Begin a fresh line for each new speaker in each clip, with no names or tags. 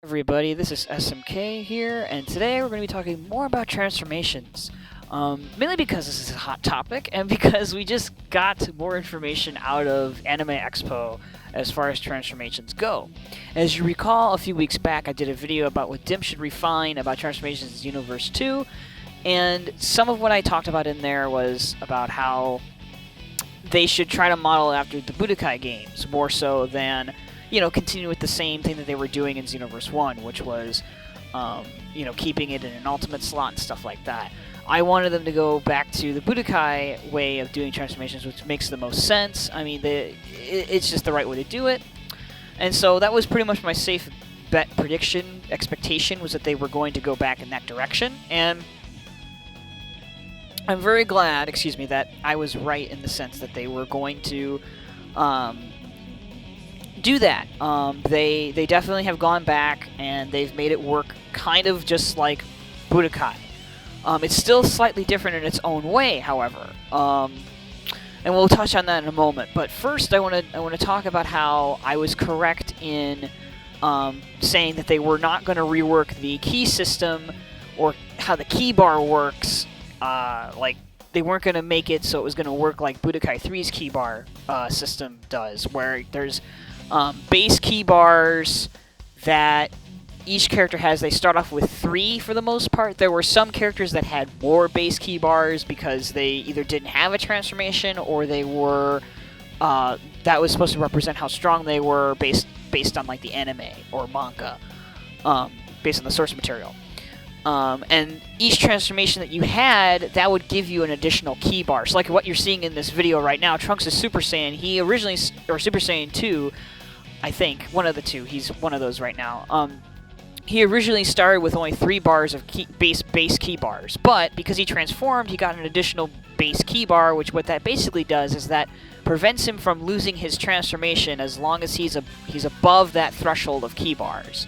Everybody, this is SMK here, and today we're going to be talking more about transformations. Mainly because this is a hot topic, and because we just got more information out of Anime Expo as far as transformations go. As you recall, a few weeks back I did a video about what Dim should refine about transformations in Xenoverse 2, and some of what I talked about in there was about how they should try to model after the Budokai games, more so than continue with the same thing that they were doing in Xenoverse 1, which was, keeping it in an ultimate slot and stuff like that. I wanted them to go back to the Budokai way of doing transformations, which makes the most sense. I mean, it's just the right way to do it. And so that was pretty much my safe bet prediction, expectation, was that they were going to go back in that direction. And I'm very glad, that I was right in the sense that they were going to do that. They definitely have gone back and they've made it work kind of just like Budokai. It's still slightly different in its own way, however, and we'll touch on that in a moment. But first, I want to talk about how I was correct in saying that they were not going to rework the key system or how the key bar works. Like they weren't going to make it so it was going to work like Budokai 3's key bar system does, where there's base key bars that each character has. They start off with 3 for the most part. There were some characters that had more base key bars because they either didn't have a transformation or they were that was supposed to represent how strong they were based on like the anime or manga, based on the source material. And each transformation that you had, that would give you an additional key bar. So like what you're seeing in this video right now, Trunks is Super Saiyan. He originally, or Super Saiyan 2, I think, one of the two. He's one of those right now. He originally started with only 3 bars of base key bars, but because he transformed, he got an additional base key bar, which what that basically does is that prevents him from losing his transformation as long as he's above that threshold of key bars.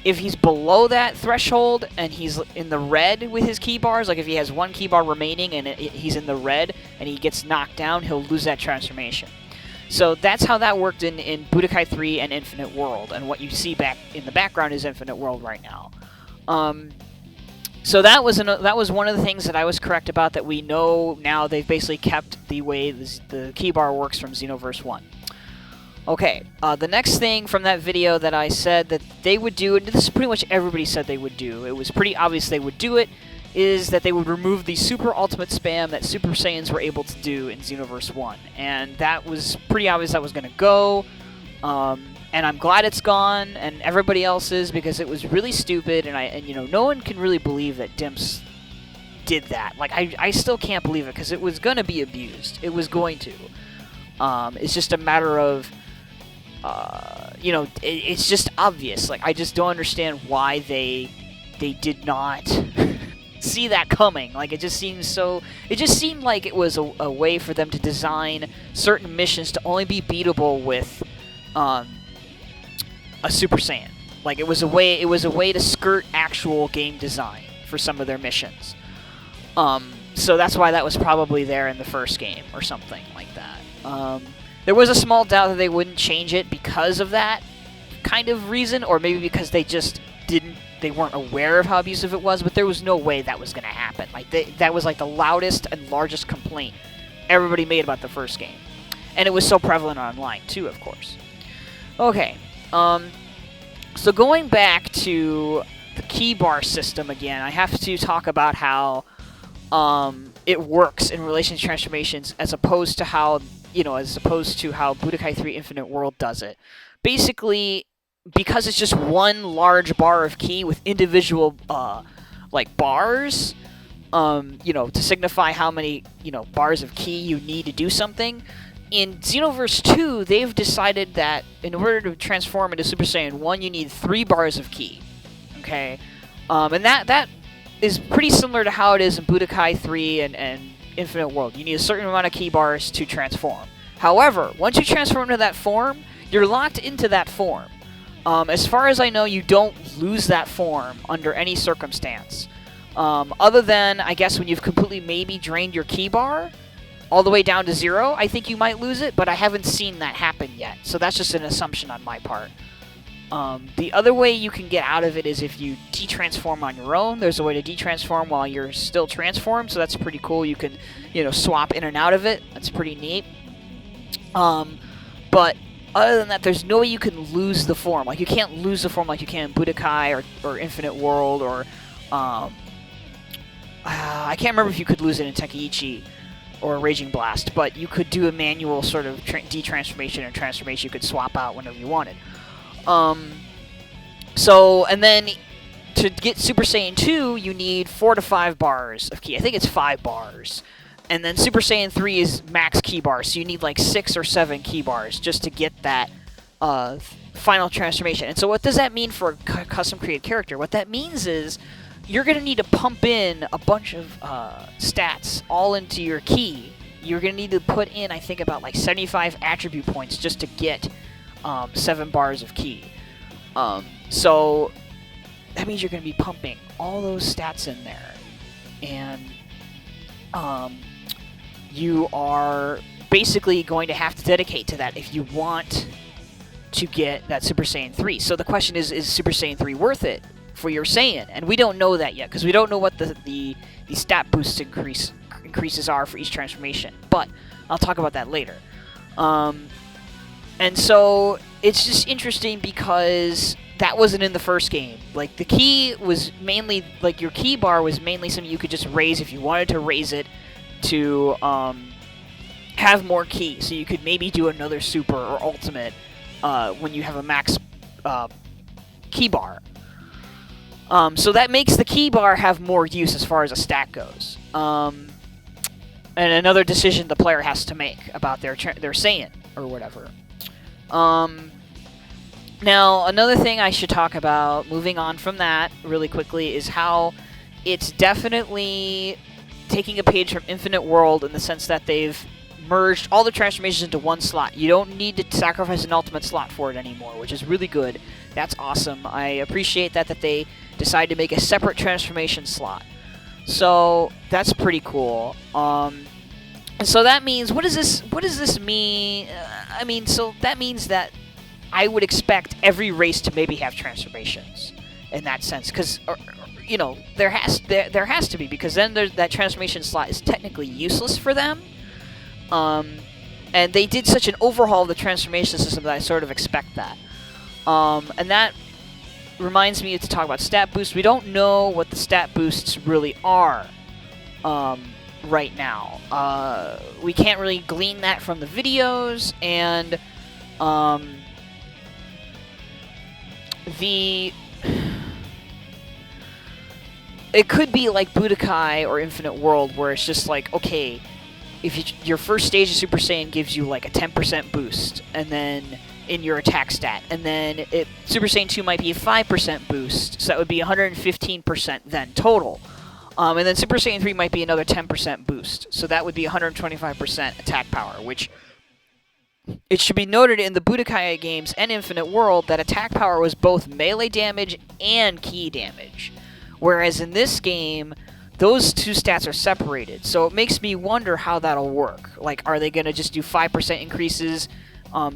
If he's below that threshold and he's in the red with his key bars, like if he has 1 key bar remaining and he's in the red and he gets knocked down, he'll lose that transformation. So that's how that worked in Budokai 3 and Infinite World, and what you see back in the background is Infinite World right now. So that was one of the things that I was correct about, that we know now. They've basically kept the way the key bar works from Xenoverse 1. Okay, the next thing from that video that I said that they would do, and this is pretty much everybody said they would do, it was pretty obvious they would do it, is that they would remove the super ultimate spam that Super Saiyans were able to do in Xenoverse 1. And that was pretty obvious that was going to go, and I'm glad it's gone, and everybody else is, because it was really stupid, and no one can really believe that Dimps did that. Like, I still can't believe it, because it was going to be abused. It was going to. It's just a matter of it's just obvious. Like, I just don't understand why they did not see that coming. Like, it just seemed like it was a way for them to design certain missions to only be beatable with a Super Saiyan. Like, it was a way to skirt actual game design for some of their missions. So that's why that was probably there in the first game or something like that. There was a small doubt that they wouldn't change it because of that kind of reason, or maybe because they weren't aware of how abusive it was, but there was no way that was going to happen. Like, that was like the loudest and largest complaint everybody made about the first game. And it was so prevalent online too, of course. Okay, so going back to the key bar system again, I have to talk about how it works in relation to transformations as opposed to how Budokai 3 Infinite World does it. Basically, because it's just one large bar of key with individual, bars, to signify how many, bars of key you need to do something. In Xenoverse 2, they've decided that in order to transform into Super Saiyan 1, you need 3 bars of key. Okay? And that is pretty similar to how it is in Budokai 3 and Infinite World. You need a certain amount of key bars to transform. However, once you transform into that form, you're locked into that form. As far as I know, you don't lose that form under any circumstance. Other than, I guess, when you've completely maybe drained your key bar all the way down to 0, I think you might lose it, but I haven't seen that happen yet. So that's just an assumption on my part. The other way you can get out of it is if you de-transform on your own. There's a way to de-transform while you're still transformed, so that's pretty cool. You can, swap in and out of it. That's pretty neat. But other than that, there's no way you can lose the form. Like, you can't lose the form like you can in Budokai or Infinite World or... I can't remember if you could lose it in Tekaichi or Raging Blast, but you could do a manual sort of de-transformation and transformation you could swap out whenever you wanted. And then to get Super Saiyan 2, you need 4 to 5 bars of ki. I think it's 5 bars. And then Super Saiyan 3 is max ki bars, so you need like 6 or 7 ki bars just to get that final transformation. And so what does that mean for a custom created character? What that means is you're going to need to pump in a bunch of stats all into your ki. You're going to need to put in, I think, about like 75 attribute points just to get 7 bars of ki. So that means you're going to be pumping all those stats in there. And you are basically going to have to dedicate to that if you want to get that Super Saiyan 3. So the question is Super Saiyan 3 worth it for your Saiyan? And we don't know that yet, because we don't know what the stat boost increases are for each transformation. But I'll talk about that later. And so it's just interesting because that wasn't in the first game. Like, the ki was mainly, like, your ki bar was mainly something you could just raise if you wanted to raise it to have more ki. So you could maybe do another super or ultimate when you have a max ki bar. So that makes the ki bar have more use as far as a stat goes. And another decision the player has to make about their Saiyan or whatever. Now, another thing I should talk about, moving on from that really quickly, is how it's definitely taking a page from Infinite World in the sense that they've merged all the transformations into one slot. You don't need to sacrifice an ultimate slot for it anymore, which is really good. That's awesome. I appreciate that they decided to make a separate transformation slot. So that's pretty cool. And so that means, what does this mean? So that means that I would expect every race to maybe have transformations in that sense, because there has to be, because then that transformation slot is technically useless for them. And they did such an overhaul of the transformation system that I sort of expect that. And that reminds me to talk about stat boosts. We don't know what the stat boosts really are right now. We can't really glean that from the videos, and it could be like Budokai or Infinite World, where it's just like, okay, if your first stage of Super Saiyan gives you like a 10% boost, and then in your attack stat, and then Super Saiyan 2 might be a 5% boost, so that would be 115% then total. And then Super Saiyan 3 might be another 10% boost, so that would be 125% attack power, which it should be noted in the Budokai games and Infinite World that attack power was both melee damage and ki damage. Whereas in this game, those two stats are separated. So it makes me wonder how that'll work. Like, are they going to just do 5% increases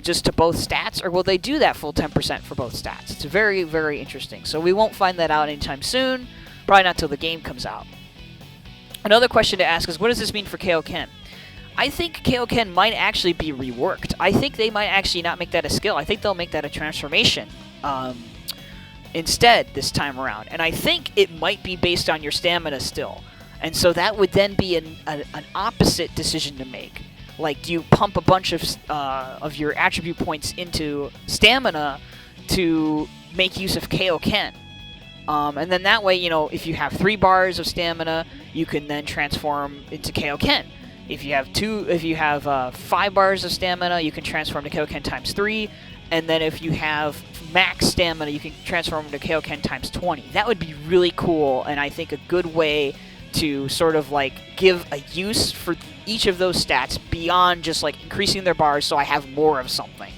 just to both stats? Or will they do that full 10% for both stats? It's very, very interesting. So we won't find that out anytime soon. Probably not till the game comes out. Another question to ask is, what does this mean for Kaioken? I think Kaioken might actually be reworked. I think they might actually not make that a skill. I think they'll make that a transformation instead this time around. And I think it might be based on your stamina still. And so that would then be an opposite decision to make. Like, do you pump a bunch of your attribute points into stamina to make use of Kaioken? And then that way, if you have 3 bars of stamina, you can then transform into Kaioken. If you have 5 bars of stamina, you can transform to Kaioken times 3. And then if you have max stamina, you can transform into Kaioken times 20. That would be really cool, and I think a good way to sort of like give a use for each of those stats beyond just like increasing their bars so I have more of something.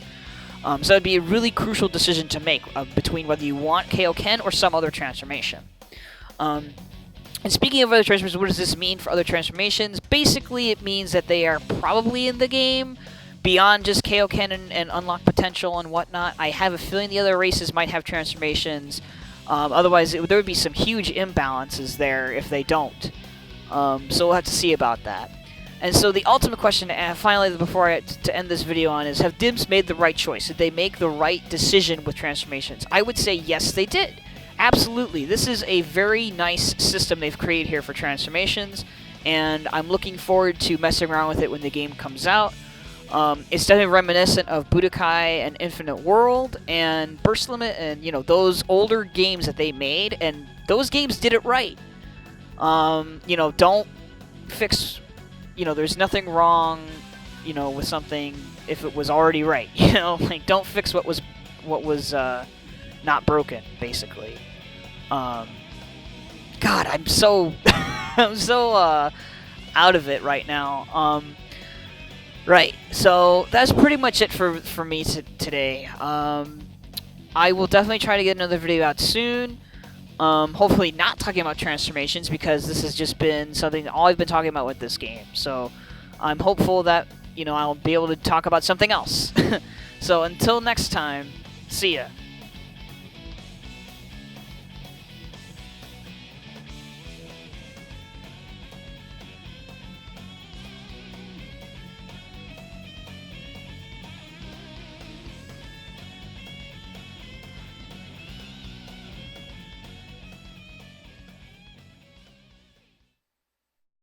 So it'd be a really crucial decision to make between whether you want Kaioken or some other transformation. And speaking of other transformations, what does this mean for other transformations? Basically, it means that they are probably in the game, beyond just Kaioken and unlock potential and whatnot. I have a feeling the other races might have transformations. Otherwise, there would be some huge imbalances there if they don't. So we'll have to see about that. And so the ultimate question, finally, before to end this video on, is have DIMS made the right choice? Did they make the right decision with transformations? I would say yes, they did. Absolutely. This is a very nice system they've created here for transformations, and I'm looking forward to messing around with it when the game comes out. It's definitely reminiscent of Budokai and Infinite World and Burst Limit and, you know, those older games that they made, and those games did it right. You know, don't fix... You know, there's nothing wrong, you know, with something if it was already right. You know, like, don't fix what was not broken, basically. God, I'm so I'm so out of it right now. Right. So that's pretty much it for me today. I will definitely try to get another video out soon. Hopefully not talking about transformations, because this has just been something all I've been talking about with this game. So I'm hopeful that, you know, I'll be able to talk about something else. So until next time, see ya.